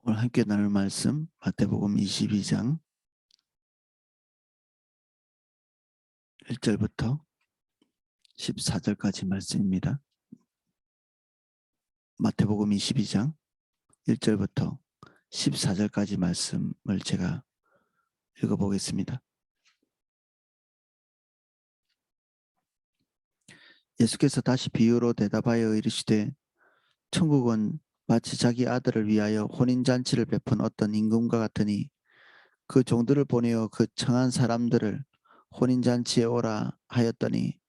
오늘 함께 나눌 말씀 마태복음 22장 1절부터 14절까지 말씀입니다. 마태복음 22장 1절부터 14절까지 말씀을 제가 읽어보겠습니다. 예수께서 다시 비유로 대답하여 이르시되 천국은 마치 자기 아들을 위하여 혼인잔치를 베푼 어떤 임금과 같으니 그 종들을 보내어 그 청한 사람들을 혼인잔치에 오라 하였더니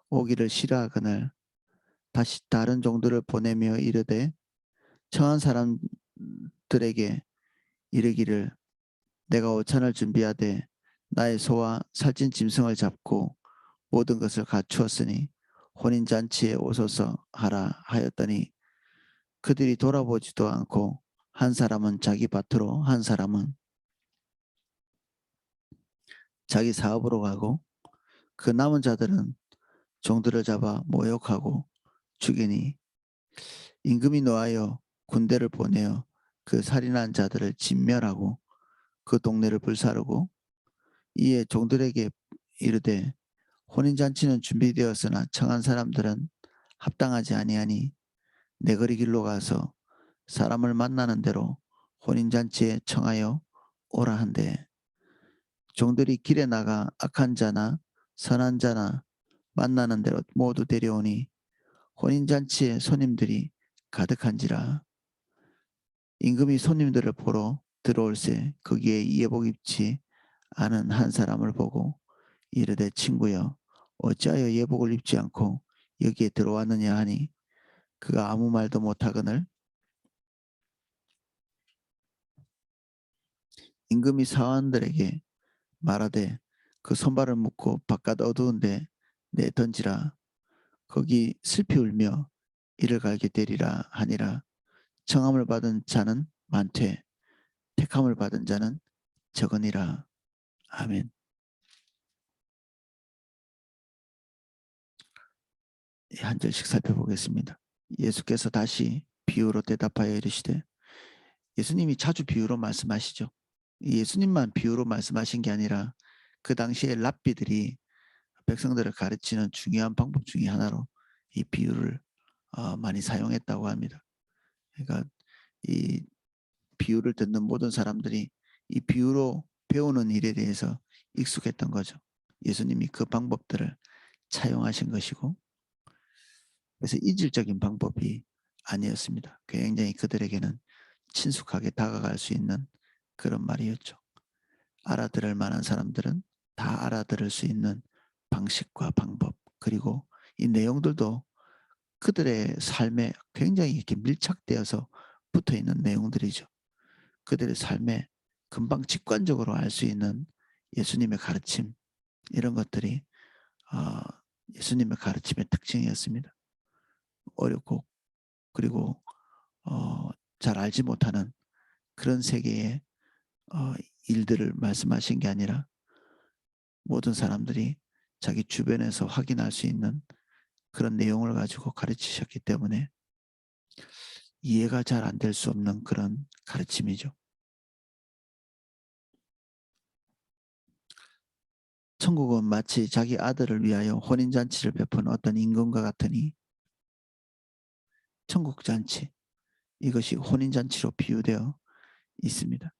오기를 싫어하거늘 다시 다른 종들을 보내며 이르되 청한 사람들에게 이르기를 내가 오찬을 준비하되 나의 소와 살찐 짐승을 잡고 모든 것을 갖추었으니 혼인잔치에 오소서 하라 하였더니 그들이 돌아보지도 않고 한 사람은 자기 밭으로 한 사람은 자기 사업으로 가고 그 남은 자들은 종들을 잡아 모욕하고 죽이니 임금이 노하여 군대를 보내어 그 살인한 자들을 진멸하고 그 동네를 불사르고 이에 종들에게 이르되 혼인잔치는 준비되었으나 청한 사람들은 합당하지 아니하니 내거리 길로 가서 사람을 만나는 대로 혼인잔치에 청하여 오라 한대 종들이 길에 나가 악한 자나 선한 자나 만나는 대로 모두 데려오니 혼인잔치에 손님들이 가득한지라 임금이 손님들을 보러 들어올세 거기에 예복 입지 않은 한 사람을 보고 이르되 친구여 어찌하여 예복을 입지 않고 여기에 들어왔느냐 하니 그가 아무 말도 못하거늘 임금이 사원들에게 말하되 그 손발을 묶고 바깥 어두운 데 내던지라 거기 슬피 울며 이를 갈게 되리라 하니라 청함을 받은 자는 많되 택함을 받은 자는 적으니라. 아멘. 한 절씩 살펴보겠습니다. 예수께서 다시 비유로 대답하여 이르시되 예수님이 자주 비유로 말씀하시죠. 예수님만 비유로 말씀하신 게 아니라 그 당시에 랍비들이 백성들을 가르치는 중요한 방법 중에 하나로 이 비유를 많이 사용했다고 합니다. 그러니까 이 비유를 듣는 모든 사람들이 이 비유로 배우는 일에 대해서 익숙했던 거죠. 예수님이 그 방법들을 차용하신 것이고 그래서 이질적인 방법이 아니었습니다. 굉장히 그들에게는 친숙하게 다가갈 수 있는 그런 말이었죠. 알아들을 만한 사람들은 다 알아들을 수 있는 방식과 방법 그리고 이 내용들도 그들의 삶에 굉장히 이렇게 밀착되어서 붙어있는 내용들이죠. 그들의 삶에 금방 직관적으로 알 수 있는 예수님의 가르침 이런 것들이 예수님의 가르침의 특징이었습니다. 어렵고 그리고 잘 알지 못하는 그런 세계의 일들을 말씀하신 게 아니라 모든 사람들이 자기 주변에서 확인할 수 있는 그런 내용을 가지고 가르치셨기 때문에 이해가 잘 안 될 수 없는 그런 가르침이죠. 천국은 마치 자기 아들을 위하여 혼인잔치를 베푼 어떤 임금과 같으니 천국잔치 이것이 혼인잔치로 비유되어 있습니다.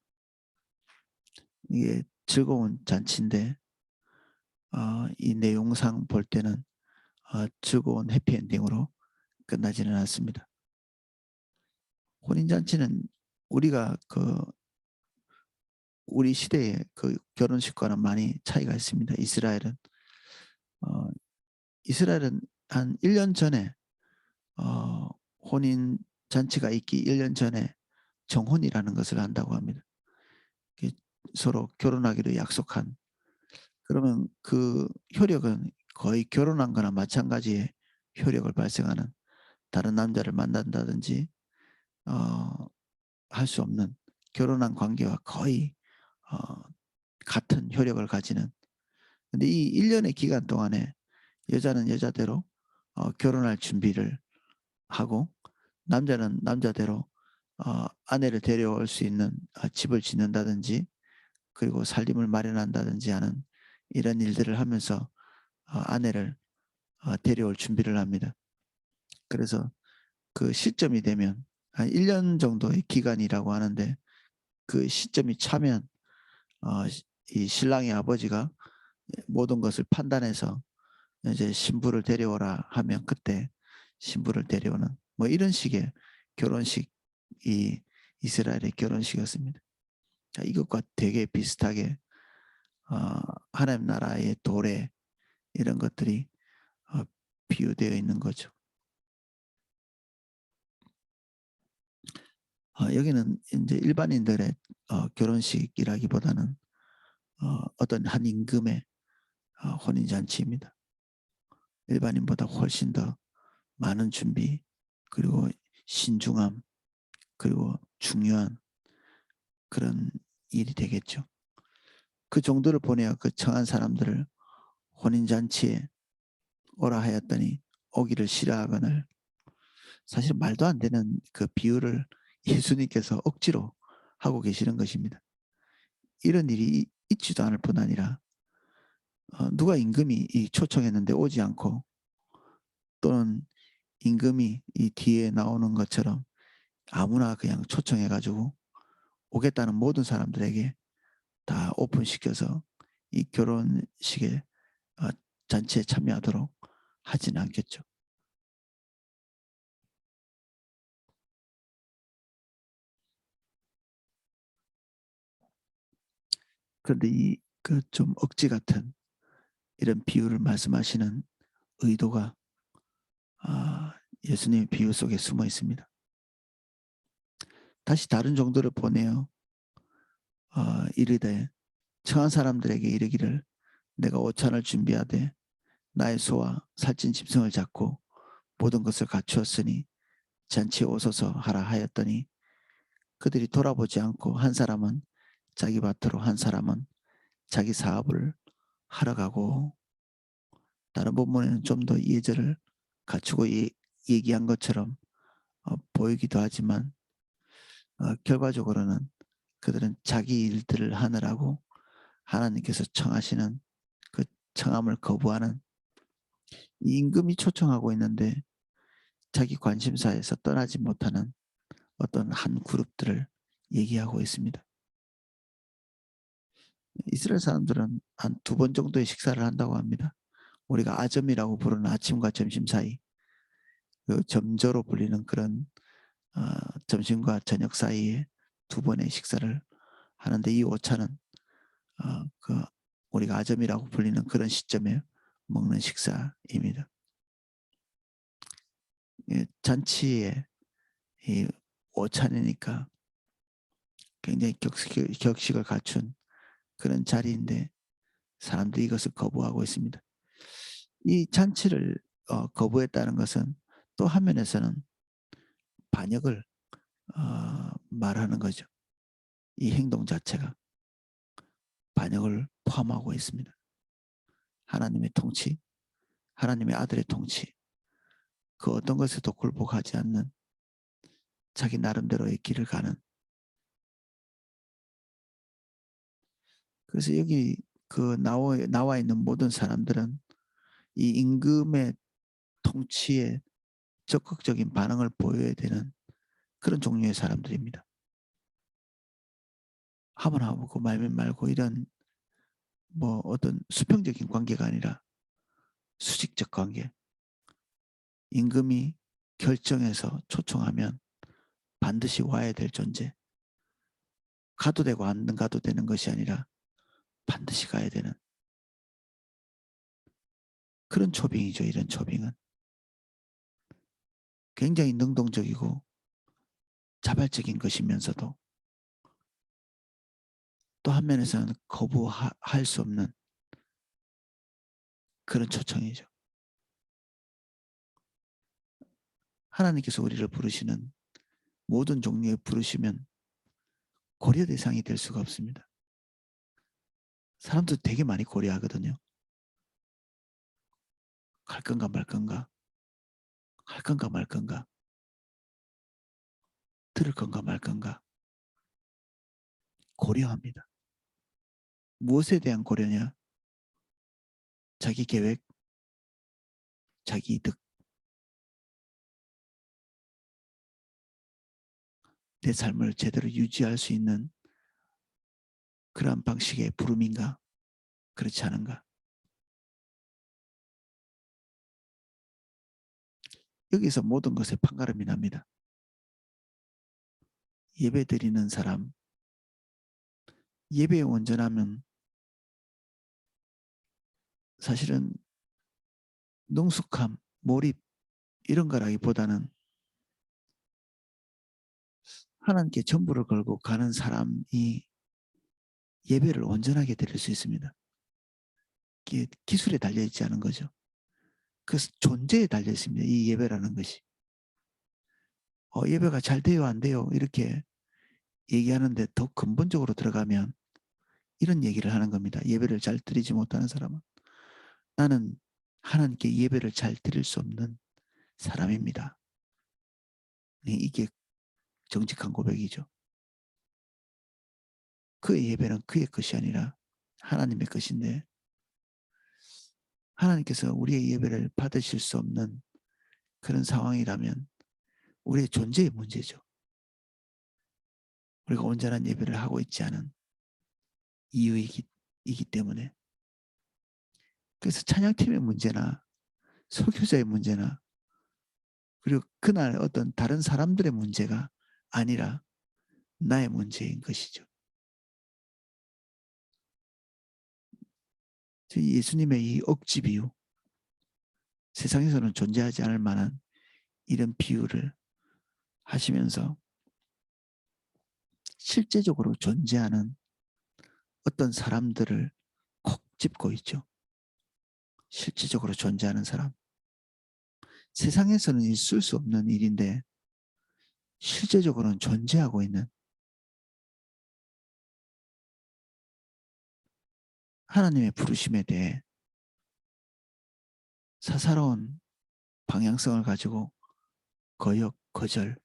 이게 즐거운 잔치인데 이 내용상 볼 때는 즐거운 해피엔딩으로 끝나지는 않습니다. 혼인잔치는 우리가 우리 시대의 그 결혼식과는 많이 차이가 있습니다. 이스라엘은 한 1년 전에 혼인 잔치가 있기 1년 전에 정혼이라는 것을 한다고 합니다. 서로 결혼하기로 약속한 그러면 그 효력은 거의 결혼한 거나 마찬가지의 효력을 발생하는 다른 남자를 만난다든지 할 수 없는 결혼한 관계와 거의 같은 효력을 가지는 근데 이 1년의 기간 동안에 여자는 여자대로 결혼할 준비를 하고 남자는 남자대로 아내를 데려올 수 있는 집을 짓는다든지 그리고 살림을 마련한다든지 하는 이런 일들을 하면서 아내를 데려올 준비를 합니다. 그래서 그 시점이 되면 한 1년 정도의 기간이라고 하는데 그 시점이 차면 이 신랑의 아버지가 모든 것을 판단해서 이제 "신부를 데려오라." 하면 그때 신부를 데려오는 뭐 이런 식의 결혼식이 이스라엘의 결혼식이었습니다. 이것과 되게 비슷하게 어 하나님 나라의 도래 이런 것들이 어 비유되어 있는 거죠. 여기는 인제 일반인들의 결혼식이라기보다는 어떤 한 임금의 혼인 잔치입니다. 일반인보다 훨씬 더 많은 준비 그리고 신중함 그리고 중요한 그런 일이 되겠죠. 그 정도를 보내야 그 청한 사람들을 혼인 잔치에 오라 하였더니 오기를 싫어하거늘 사실 말도 안 되는 그 비유를 예수님께서 억지로 하고 계시는 것입니다. 이런 일이 있지도 않을 뿐 아니라 누가 임금이 초청했는데 오지 않고 또는 임금이 이 뒤에 나오는 것처럼 아무나 그냥 초청해 가지고 오겠다는 모든 사람들에게 다 오픈시켜서 이 결혼식에 어 잔치에 참여하도록 하지는 않겠죠. 그런데 이 그 좀 억지 같은 이런 비유를 말씀하시는 의도가 아 예수님의 비유 속에 숨어 있습니다. 다시 다른 정도를 보내어 이르되 청한 사람들에게 이르기를 내가 오찬을 준비하되 나의 소와 살찐 짐승을 잡고 모든 것을 갖추었으니 잔치에 오소서 하라 하였더니 그들이 돌아보지 않고 한 사람은 자기 밭으로 한 사람은 자기 사업을 하러 가고 다른 본문에는 좀 더 예절을 갖추고 얘기한 것처럼 보이기도 하지만 결과적으로는 그들은 자기 일들을 하느라고 하나님께서 청하시는 그 청함을 거부하는 이 임금이 초청하고 있는데 자기 관심사에서 떠나지 못하는 어떤 한 그룹들을 얘기하고 있습니다. 이스라엘 사람들은 한 두 번 정도의 식사를 한다고 합니다. 우리가 아점이라고 부르는 아침과 점심 사이 그 점저로 불리는 그런 어 점심과 저녁 사이에 두 번의 식사를 하는데 이 오차는 그 우리가 아점이라고 불리는 그런 시점에 먹는 식사입니다. 잔치에 이 오찬이니까 굉장히 격식을 갖춘 그런 자리인데 사람들이 이것을 거부하고 있습니다. 이 잔치를 거부했다는 것은 또 한면에서는 반역을 말하는 거죠. 이 행동 자체가 반역을 포함하고 있습니다. 하나님의 통치, 하나님의 아들의 통치, 그 어떤 것에도 굴복하지 않는 자기 나름대로의 길을 가는 그래서 여기 그 나와 있는 모든 사람들은 이 임금의 통치에 적극적인 반응을 보여야 되는 그런 종류의 사람들입니다. 하면 하고 말면 말고 이런 뭐 어떤 수평적인 관계가 아니라 수직적 관계. 임금이 결정해서 초청하면 반드시 와야 될 존재. 가도 되고 안 가도 되는 것이 아니라 반드시 가야 되는 그런 초빙이죠. 이런 초빙은. 굉장히 능동적이고 자발적인 것이면서도 또 한면에서는 거부할 수 없는 그런 초청이죠. 하나님께서 우리를 부르시는 모든 종류의 부르시면 고려 대상이 될 수가 없습니다. 사람들 되게 많이 고려하거든요. 갈 건가 말 건가, 갈 건가 말 건가. 들을 건가 말 건가 고려합니다. 무엇에 대한 고려냐? 자기 계획, 자기 이득, 내 삶을 제대로 유지할 수 있는 그러한 방식의 부름인가? 그렇지 않은가? 여기서 모든 것에 판가름이 납니다. 예배 드리는 사람, 예배에 온전하면 사실은 능숙함, 몰입 이런 거라기보다는 하나님께 전부를 걸고 가는 사람이 예배를 온전하게 드릴 수 있습니다. 이게 기술에 달려있지 않은 거죠. 그 존재에 달려있습니다. 이 예배라는 것이. 예배가 잘 돼요 안 돼요 이렇게 얘기하는데 더 근본적으로 들어가면 이런 얘기를 하는 겁니다. 예배를 잘 드리지 못하는 사람은 나는 하나님께 예배를 잘 드릴 수 없는 사람입니다. 이게 정직한 고백이죠. 그의 예배는 그의 것이 아니라 하나님의 것인데 하나님께서 우리의 예배를 받으실 수 없는 그런 상황이라면 우리의 존재의 문제죠. 우리가 온전한 예배를 하고 있지 않은 이유이기 때문에 그래서 찬양팀의 문제나 설교자의 문제나 그리고 그날 어떤 다른 사람들의 문제가 아니라 나의 문제인 것이죠. 예수님의 이 억지 비유, 세상에서는 존재하지 않을 만한 이런 비유를 하시면서 실제적으로 존재하는 어떤 사람들을 콕 짚고 있죠. 실질적으로 존재하는 사람. 세상에서는 있을 수 없는 일인데 실제적으로는 존재하고 있는 하나님의 부르심에 대해 사사로운 방향성을 가지고 거역, 거절,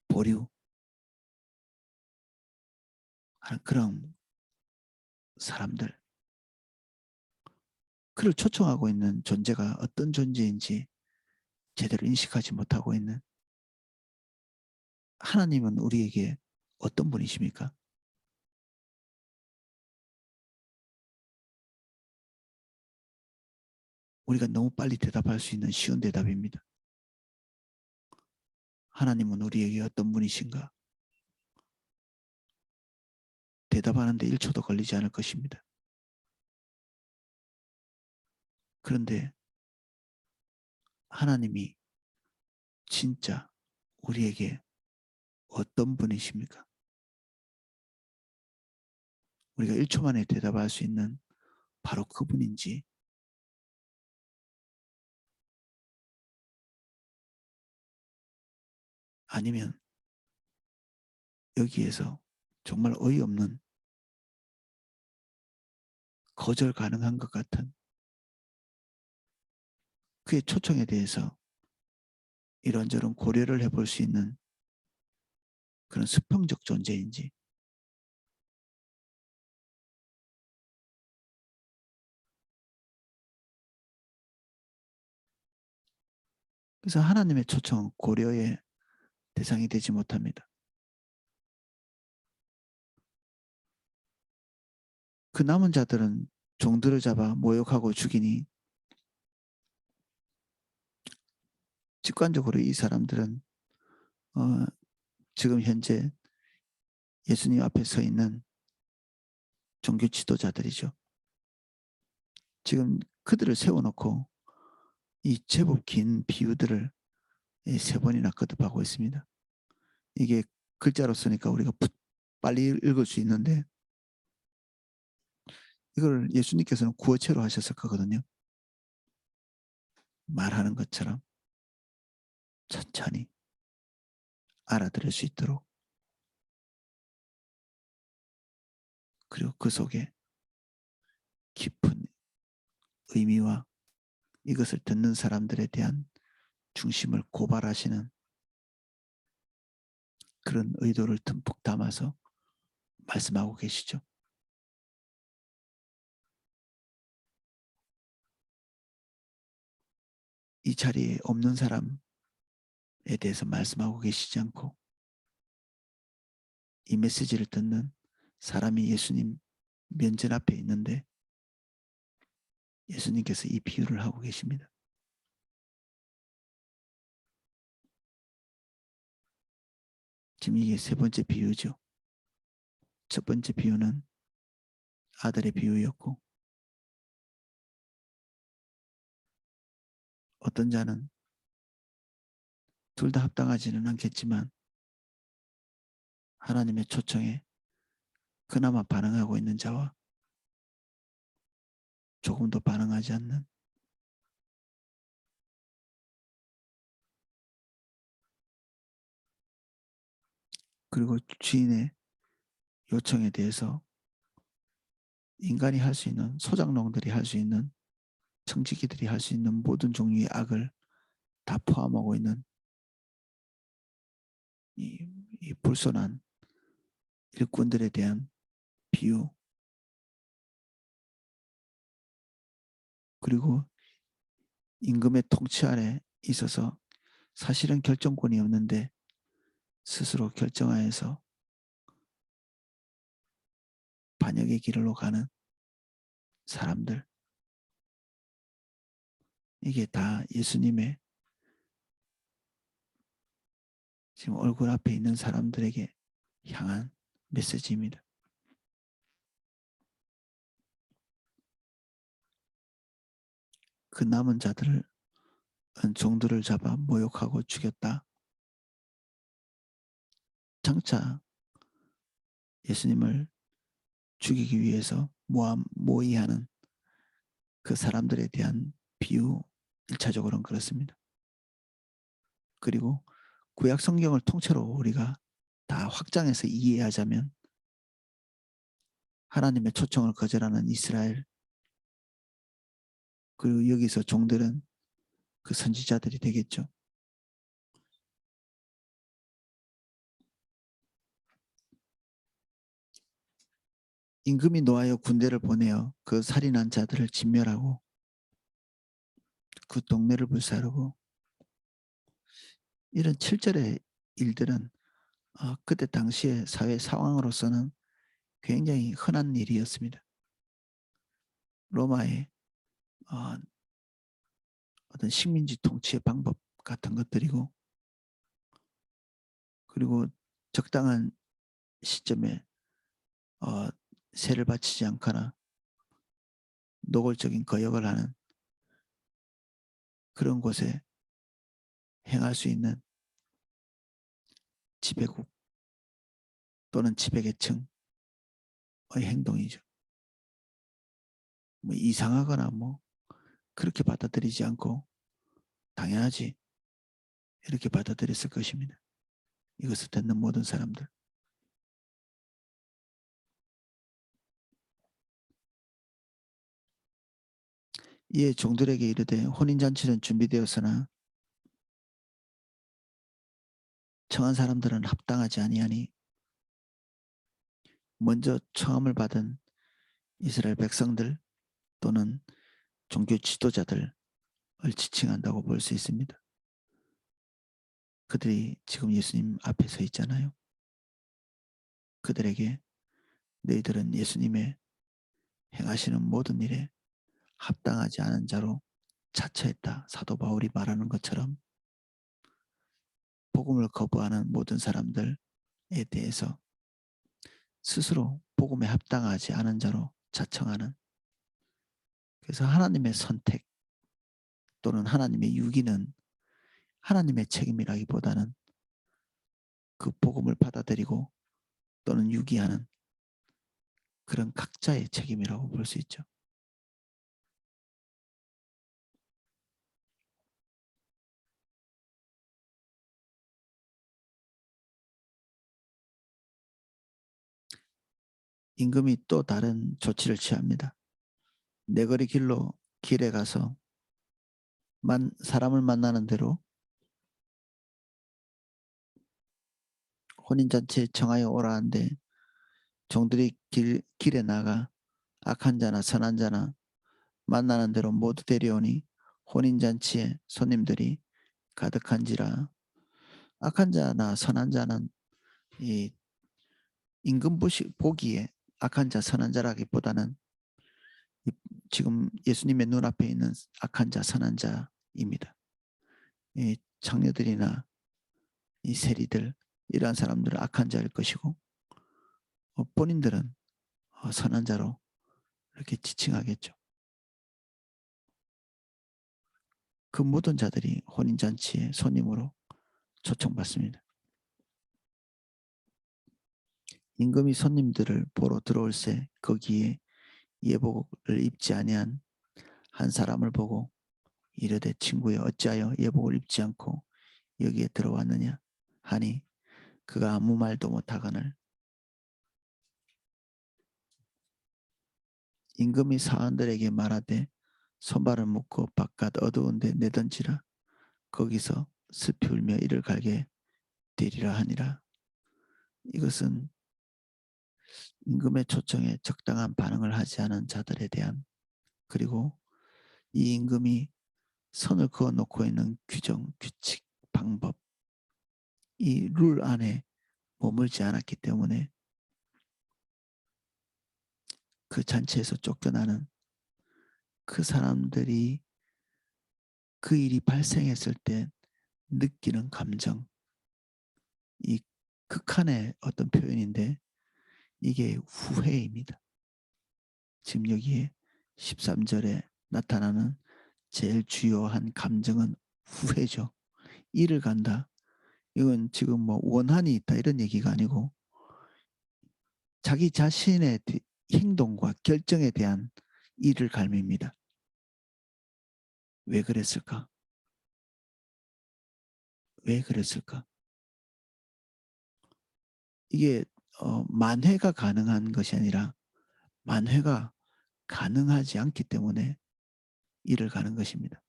보류 하는 그런 사람들. 그를 초청하고 있는 존재가 어떤 존재인지 제대로 인식하지 못하고 있는 하나님은 우리에게 어떤 분이십니까? 우리가 너무 빨리 대답할 수 있는 쉬운 대답입니다. 하나님은 우리에게 어떤 분이신가? 대답하는데 1초도 걸리지 않을 것입니다. 그런데 하나님이 진짜 우리에게 어떤 분이십니까? 우리가 1초 만에 대답할 수 있는 바로 그분인지 아니면 여기에서 정말 어이없는 거절 가능한 것 같은 그의 초청에 대해서 이런저런 고려를 해볼 수 있는 그런 수평적 존재인지 그래서 하나님의 초청은 고려의 대상이 되지 못합니다. 그 남은 자들은 종들을 잡아 모욕하고 죽이니 직관적으로 이 사람들은 지금 현재 예수님 앞에 서 있는 종교 지도자들이죠. 지금 그들을 세워놓고 이 제법 긴 비유들을 3번이나 거듭하고 있습니다. 이게 글자로 쓰니까 우리가 빨리 읽을 수 있는데 이걸 예수님께서는 구어체로 하셨을 거거든요. 말하는 것처럼 천천히 알아들을 수 있도록 그리고 그 속에 깊은 의미와 이것을 듣는 사람들에 대한 중심을 고발하시는 그런 의도를 듬뿍 담아서 말씀하고 계시죠. 이 자리에 없는 사람에 대해서 말씀하고 계시지 않고 이 메시지를 듣는 사람이 예수님 면전 앞에 있는데 예수님께서 이 비유를 하고 계십니다. 지금 이게 세 번째 비유죠. 첫 번째 비유는 아들의 비유였고 어떤 자는 둘 다 합당하지는 않겠지만 하나님의 초청에 그나마 반응하고 있는 자와 조금도 반응하지 않는 그리고 주인의 요청에 대해서 인간이 할 수 있는 소작농들이 할 수 있는 청지기들이 할 수 있는 모든 종류의 악을 다 포함하고 있는 이 불손한 일꾼들에 대한 비유 그리고 임금의 통치 아래 있어서 사실은 결정권이 없는데 스스로 결정하여서 반역의 길로 가는 사람들 이게 다 예수님의 지금 얼굴 앞에 있는 사람들에게 향한 메시지입니다. 그 남은 자들을 종들을 잡아 모욕하고 죽였다. 장차 예수님을 죽이기 위해서 모의하는 그 사람들에 대한 비유 1차적으로는 그렇습니다. 그리고 구약 성경을 통째로 우리가 다 확장해서 이해하자면 하나님의 초청을 거절하는 이스라엘 그리고 여기서 종들은 그 선지자들이 되겠죠. 임금이 노하여 군대를 보내어 그 살인한 자들을 진멸하고 그 동네를 불사르고 이런 7절의 일들은 그때 당시의 사회 상황으로서는 굉장히 흔한 일이었습니다. 로마의 어떤 식민지 통치의 방법 같은 것들이고 그리고 적당한 시점에 세를 바치지 않거나 노골적인 거역을 하는 그런 곳에 행할 수 있는 지배국 또는 지배계층의 행동이죠. 뭐 이상하거나 뭐 그렇게 받아들이지 않고 당연하지 이렇게 받아들였을 것입니다. 이것을 듣는 모든 사람들. 이에 종들에게 이르되 혼인잔치는 준비되었으나 청한 사람들은 합당하지 아니하니 먼저 청함을 받은 이스라엘 백성들 또는 종교 지도자들을 지칭한다고 볼 수 있습니다. 그들이 지금 예수님 앞에 서 있잖아요. 그들에게 너희들은 예수님의 행하시는 모든 일에 합당하지 않은 자로 자처했다. 사도 바울이 말하는 것처럼 복음을 거부하는 모든 사람들에 대해서 스스로 복음에 합당하지 않은 자로 자청하는 그래서 하나님의 선택 또는 하나님의 유기는 하나님의 책임이라기보다는 그 복음을 받아들이고 또는 유기하는 그런 각자의 책임이라고 볼 수 있죠. 임금이 또 다른 조치를 취합니다. 내거리 길에 가서 사람을 만나는 대로 혼인잔치에 청하여 오라 한데 종들이 길에 나가 악한 자나 선한 자나 만나는 대로 모두 데려오니 혼인잔치에 손님들이 가득한지라. 악한 자나 선한 자는 이 임금 보기에 악한 자 선한 자라기보다는 지금 예수님의 눈앞에 있는 악한 자 선한 자입니다. 이 장녀들이나 이 세리들 이러한 사람들은 악한 자일 것이고 본인들은 선한 자로 이렇게 지칭하겠죠. 그 모든 자들이 혼인잔치의 손님으로 초청받습니다. 임금이 손님들을 보러 들어올새 거기에 예복을 입지 아니한 한 사람을 보고 이르되 친구여 어찌하여 예복을 입지 않고 여기에 들어왔느냐 하니 그가 아무 말도 못하거늘 임금이 사원들에게 말하되 손발을 묶고 바깥 어두운 데 내던지라 거기서 슬피 울며 이를 갈게 되리라 하니라. 이것은 임금의 초청에 적당한 반응을 하지 않은 자들에 대한 그리고 이 임금이 선을 그어놓고 있는 규정, 규칙, 방법 이 룰 안에 머물지 않았기 때문에 그 잔치에서 쫓겨나는 그 사람들이 그 일이 발생했을 때 느끼는 감정 이 극한의 어떤 표현인데 이게 후회입니다. 지금 여기에 13절에 나타나는 제일 주요한 감정은 후회죠. 일을 간다. 이건 지금 뭐 원한이 있다 이런 얘기가 아니고 자기 자신의 행동과 결정에 대한 이를 갈밉니다. 왜 그랬을까? 왜 그랬을까? 이게 만회가 가능한 것이 아니라 만회가 가능하지 않기 때문에 이를 가는 것입니다.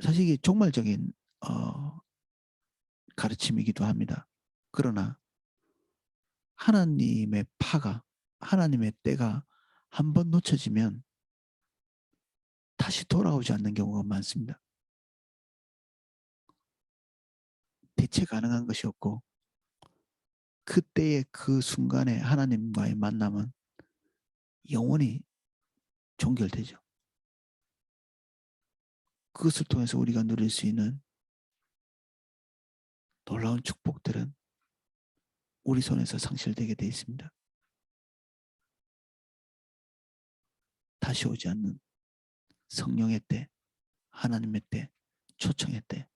사실 이게 종말적인 가르침이기도 합니다. 그러나 하나님의 파가 하나님의 때가 한번 놓쳐지면 다시 돌아오지 않는 경우가 많습니다. 대체 가능한 것이 없고 그때의 그 순간에 하나님과의 만남은 영원히 종결되죠. 그것을 통해서 우리가 누릴 수 있는 놀라운 축복들은 우리 손에서 상실되게 되어 있습니다. 다시 오지 않는 성령의 때, 하나님의 때, 초청의 때.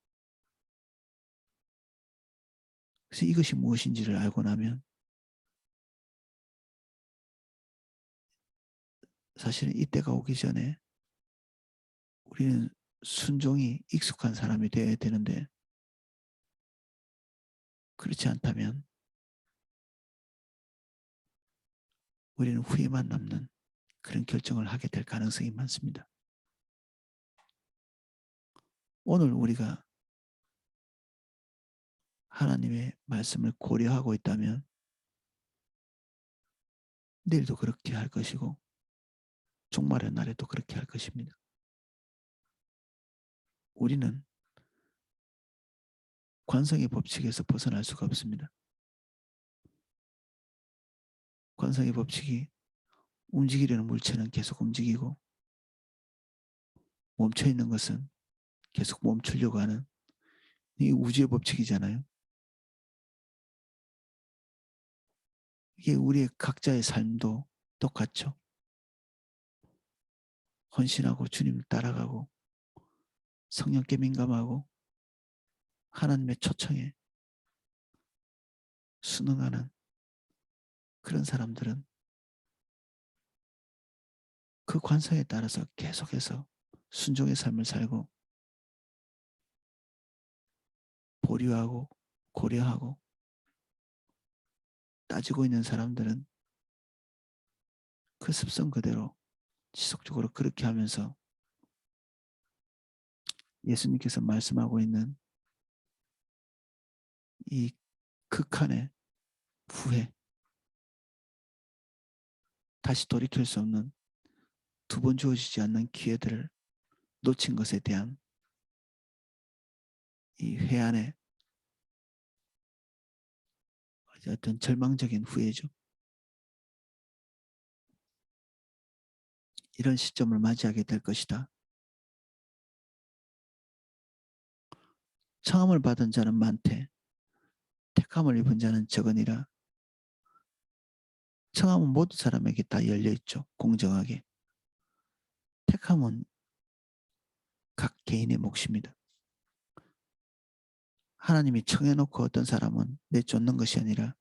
그래서 이것이 무엇인지를 알고 나면 사실은 이때가 오기 전에 우리는 순종이 익숙한 사람이 되어야 되는데 그렇지 않다면 우리는 후회만 남는 그런 결정을 하게 될 가능성이 많습니다. 오늘 우리가 하나님의 말씀을 고려하고 있다면 내일도 그렇게 할 것이고 종말의 날에도 그렇게 할 것입니다. 우리는 관성의 법칙에서 벗어날 수가 없습니다. 관성의 법칙이 움직이려는 물체는 계속 움직이고 멈춰있는 것은 계속 멈추려고 하는 이 우주의 법칙이잖아요. 이게 우리의 각자의 삶도 똑같죠. 헌신하고 주님을 따라가고 성령께 민감하고 하나님의 초청에 순응하는 그런 사람들은 그 관성에 따라서 계속해서 순종의 삶을 살고 보류하고 고려하고 따지고 있는 사람들은 그 습성 그대로 지속적으로 그렇게 하면서 예수님께서 말씀하고 있는 이 극한의 후회, 다시 돌이킬 수 없는 두 번 주어지지 않는 기회들을 놓친 것에 대한 이 회한의 어떤 절망적인 후회죠. 이런 시점을 맞이하게 될 것이다. 청함을 받은 자는 많되 택함을 입은 자는 적으니라. 청함은 모든 사람에게 다 열려있죠. 공정하게. 택함은 각 개인의 몫입니다. 하나님이 청해놓고 어떤 사람은 내쫓는 것이 아니라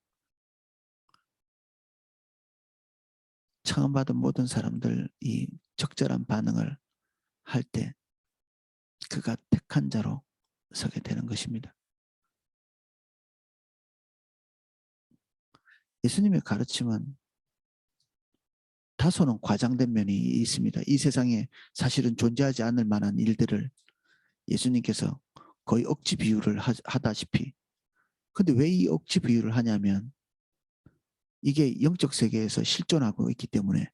청함받은 모든 사람들이 적절한 반응을 할 때 그가 택한 자로 서게 되는 것입니다. 예수님의 가르침은 다소는 과장된 면이 있습니다. 이 세상에 사실은 존재하지 않을 만한 일들을 예수님께서 거의 억지 비유를 하다시피, 근데 왜 이 억지 비유를 하냐면 이게 영적 세계에서 실존하고 있기 때문에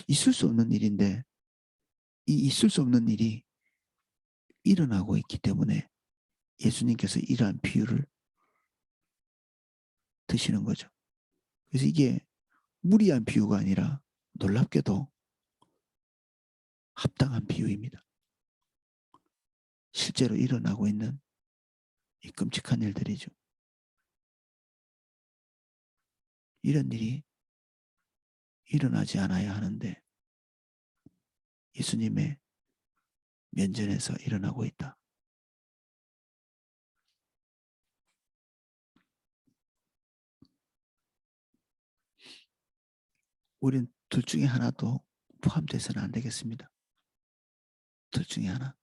있을 수 없는 일인데 이 있을 수 없는 일이 일어나고 있기 때문에 예수님께서 이러한 비유를 드시는 거죠. 그래서 이게 무리한 비유가 아니라 놀랍게도 합당한 비유입니다. 실제로 일어나고 있는 이 끔찍한 일들이죠. 이런 일이 일어나지 않아야 하는데 예수님의 면전에서 일어나고 있다. 우린 둘 중에 하나도 포함돼서는 안 되겠습니다. 둘 중에 하나.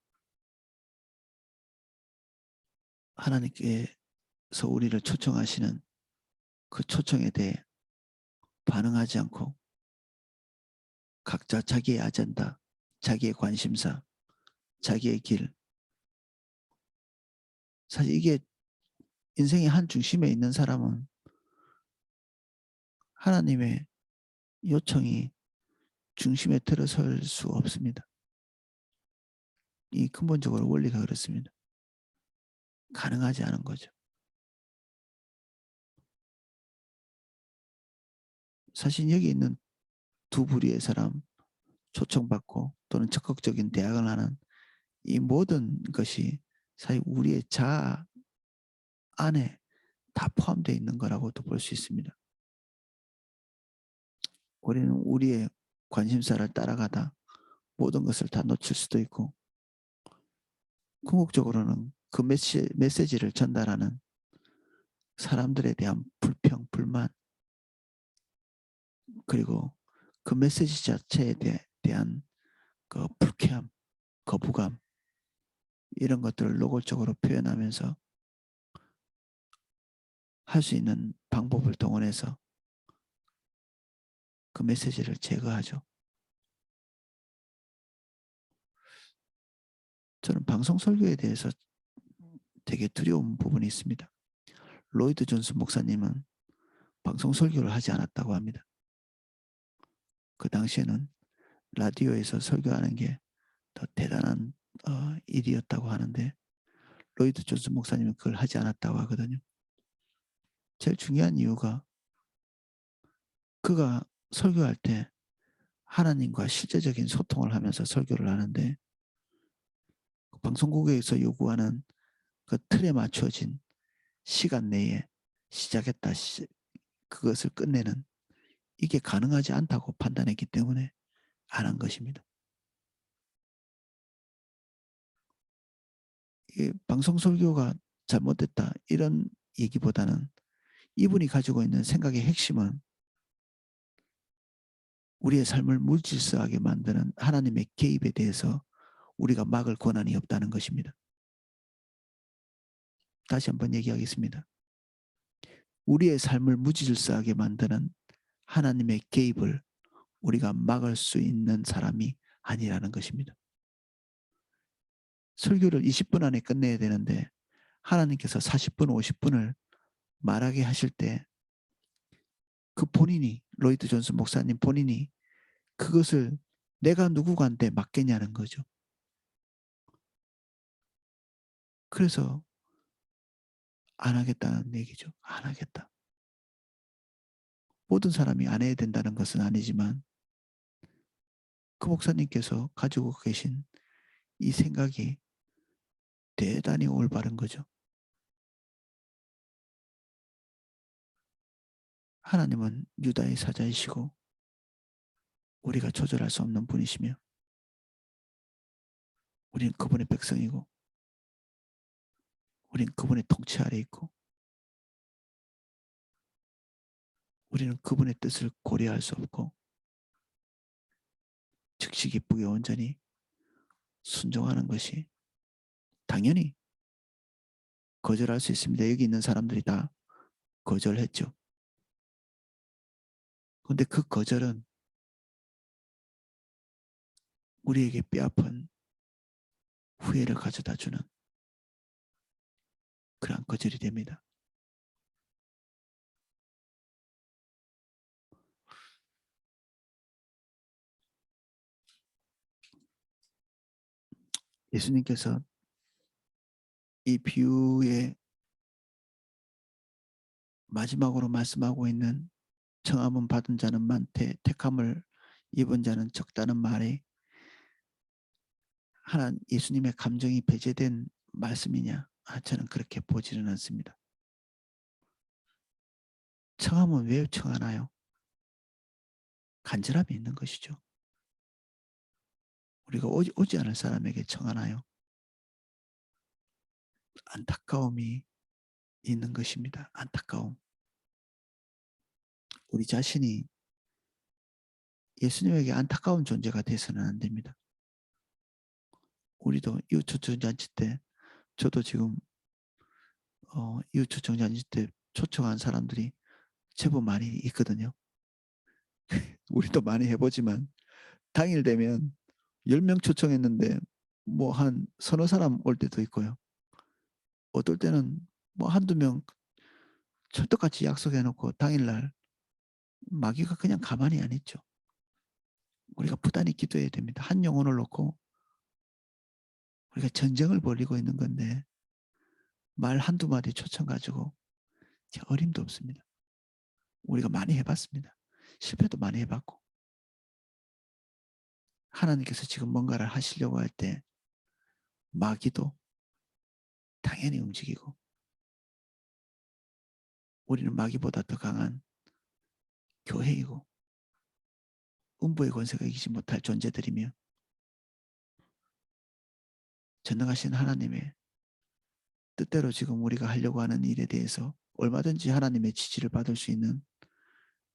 하나님께서 우리를 초청하시는 그 초청에 대해 반응하지 않고 각자 자기의 아젠다, 자기의 관심사, 자기의 길. 사실 이게 인생의 한 중심에 있는 사람은 하나님의 요청이 중심에 들어설 수 없습니다. 이 근본적으로 원리가 그렇습니다. 가능하지 않은 거죠. 사실 여기 있는 두 부류의 사람, 초청받고 또는 적극적인 대학을 하는 이 모든 것이 사실 우리의 자아 안에 다 포함되어 있는 거라고도 볼 수 있습니다. 우리는 우리의 관심사를 따라가다 모든 것을 다 놓칠 수도 있고 궁극적으로는 그 메시지를 전달하는 사람들에 대한 불평, 불만 그리고 그 메시지 자체에 대한 그 불쾌함, 거부감 이런 것들을 노골적으로 표현하면서 할 수 있는 방법을 동원해서 그 메시지를 제거하죠. 저는 방송 설교에 대해서 되게 두려운 부분이 있습니다. 로이드 존스 목사님은 방송 설교를 하지 않았다고 합니다. 그 당시에는 라디오에서 설교하는 게 더 대단한 일이었다고 하는데 로이드 존스 목사님은 그걸 하지 않았다고 하거든요. 제일 중요한 이유가 그가 설교할 때 하나님과 실제적인 소통을 하면서 설교를 하는데 방송국에서 요구하는 그 틀에 맞춰진 시간 내에 시작했다 그것을 끝내는 이게 가능하지 않다고 판단했기 때문에 안 한 것입니다. 이게 방송 설교가 잘못됐다 이런 얘기보다는 이분이 가지고 있는 생각의 핵심은 우리의 삶을 물질서하게 만드는 하나님의 개입에 대해서 우리가 막을 권한이 없다는 것입니다. 다시 한번 얘기하겠습니다. 우리의 삶을 무질서하게 만드는 하나님의 개입을 우리가 막을 수 있는 사람이 아니라는 것입니다. 설교를 20분 안에 끝내야 되는데 하나님께서 40분, 50분을 말하게 하실 때 그 본인이 로이드 존스 목사님 본인이 그것을 내가 누구한테 맡겠냐는 거죠. 그래서 안 하겠다는 얘기죠. 안 하겠다. 모든 사람이 안 해야 된다는 것은 아니지만 그 목사님께서 가지고 계신 이 생각이 대단히 올바른 거죠. 하나님은 유다의 사자이시고 우리가 조절할 수 없는 분이시며 우리는 그분의 백성이고 우리는 그분의 통치 아래 있고 우리는 그분의 뜻을 고려할 수 없고 즉시 기쁘게 온전히 순종하는 것이 당연히 거절할 수 있습니다. 여기 있는 사람들이 다 거절했죠. 그런데 그 거절은 우리에게 뼈아픈 후회를 가져다주는 그러한 거절이 됩니다. 예수님께서 이 비유의 마지막으로 말씀하고 있는 청함은 받은 자는 많되 택함을 입은 자는 적다는 말에 하나님 예수님의 감정이 배제된 말씀이냐? 저는 그렇게 보지는 않습니다. 청함은 왜 청하나요? 간절함이 있는 것이죠. 우리가 오지 않을 사람에게 청하나요? 안타까움이 있는 것입니다. 안타까움. 우리 자신이 예수님에게 안타까운 존재가 돼서는 안 됩니다. 우리도 이웃초청잔치 때 저도 지금 이웃초청잔치 때 초청한 사람들이 제법 많이 있거든요. 우리도 많이 해보지만 당일 되면 10명 초청했는데 뭐 한 서너 사람 올 때도 있고요. 어떨 때는 뭐 한두 명 철떡같이 약속해놓고 당일날 마귀가 그냥 가만히 안 있죠. 우리가 부단히 기도해야 됩니다. 한 영혼을 놓고 우리가 전쟁을 벌이고 있는 건데 말 한두 마디 초청 가지고 어림도 없습니다. 우리가 많이 해봤습니다. 실패도 많이 해봤고 하나님께서 지금 뭔가를 하시려고 할 때 마귀도 당연히 움직이고 우리는 마귀보다 더 강한 교회이고 음부의 권세가 이기지 못할 존재들이며 전능하신 하나님의 뜻대로 지금 우리가 하려고 하는 일에 대해서 얼마든지 하나님의 지지를 받을 수 있는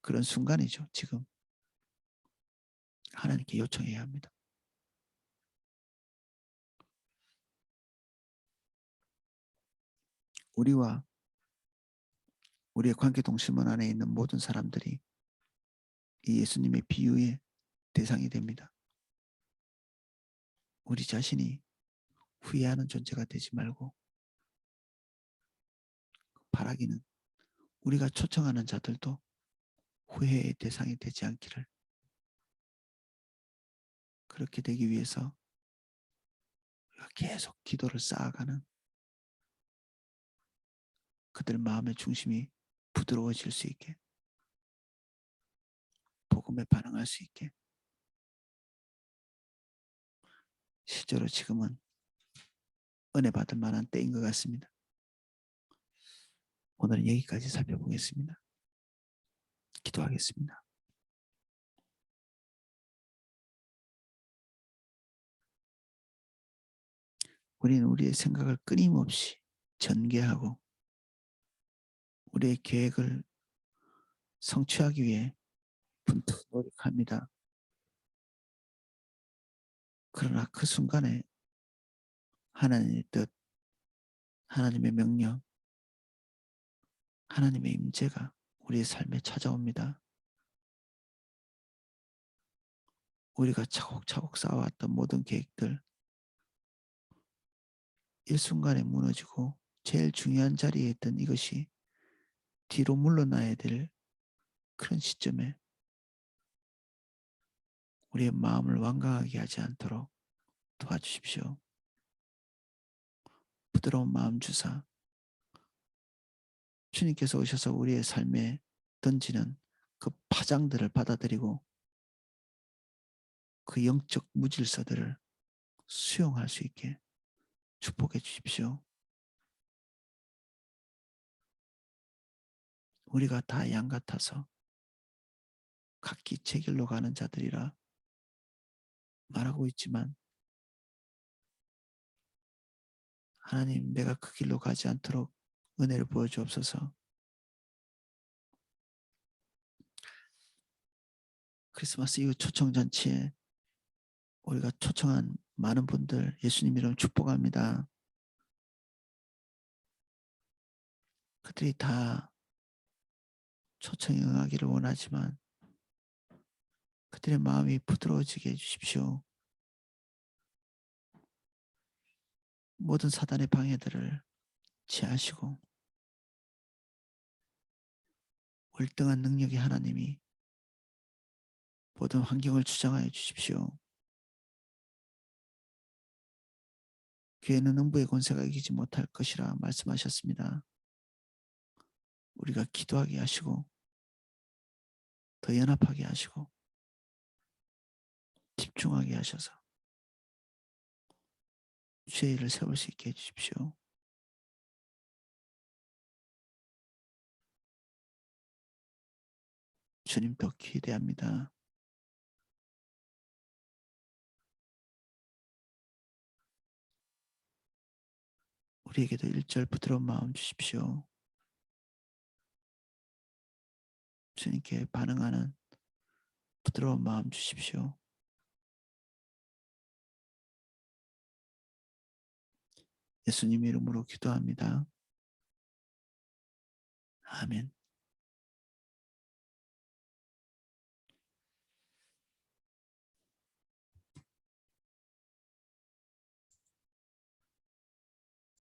그런 순간이죠. 지금 하나님께 요청해야 합니다. 우리와 우리의 관계 동심원 안에 있는 모든 사람들이 이 예수님의 비유의 대상이 됩니다. 우리 자신이 후회하는 존재가 되지 말고 바라기는 우리가 초청하는 자들도 후회의 대상이 되지 않기를 그렇게 되기 위해서 우리가 계속 기도를 쌓아가는 그들 마음의 중심이 부드러워질 수 있게 복음에 반응할 수 있게 실제로 지금은 은혜 받을 만한 때인 것 같습니다. 오늘은 여기까지 살펴보겠습니다. 기도하겠습니다. 우리는 우리의 생각을 끊임없이 전개하고 우리의 계획을 성취하기 위해 분투 노력합니다. 그러나 그 순간에 하나님의 뜻, 하나님의 명령, 하나님의 임재가 우리의 삶에 찾아옵니다. 우리가 차곡차곡 쌓아왔던 모든 계획들 일순간에 무너지고 제일 중요한 자리에 있던 이것이 뒤로 물러나야 될 그런 시점에 우리의 마음을 완강하게 하지 않도록 도와주십시오. 부드러운 마음 주사 주님께서 오셔서 우리의 삶에 던지는 그 파장들을 받아들이고 그 영적 무질서들을 수용할 수 있게 축복해 주십시오. 우리가 다 양 같아서 각기 제 길로 가는 자들이라 말하고 있지만 하나님 내가 그 길로 가지 않도록 은혜를 부어주옵소서. 크리스마스 이후 초청잔치에 우리가 초청한 많은 분들 예수님 이름 축복합니다. 그들이 다 초청에 응하기를 원하지만 그들의 마음이 부드러워지게 해주십시오. 모든 사단의 방해들을 제하시고 월등한 능력의 하나님이 모든 환경을 주장하여 주십시오. 교회는 음부의 권세가 이기지 못할 것이라 말씀하셨습니다. 우리가 기도하게 하시고 더 연합하게 하시고 집중하게 하셔서 주의 일을 세울 수 있게 해주십시오. 주님 더 기대합니다. 우리에게도 일절 부드러운 마음 주십시오. 주님께 반응하는 부드러운 마음 주십시오. 예수님 이름으로 기도합니다. 아멘.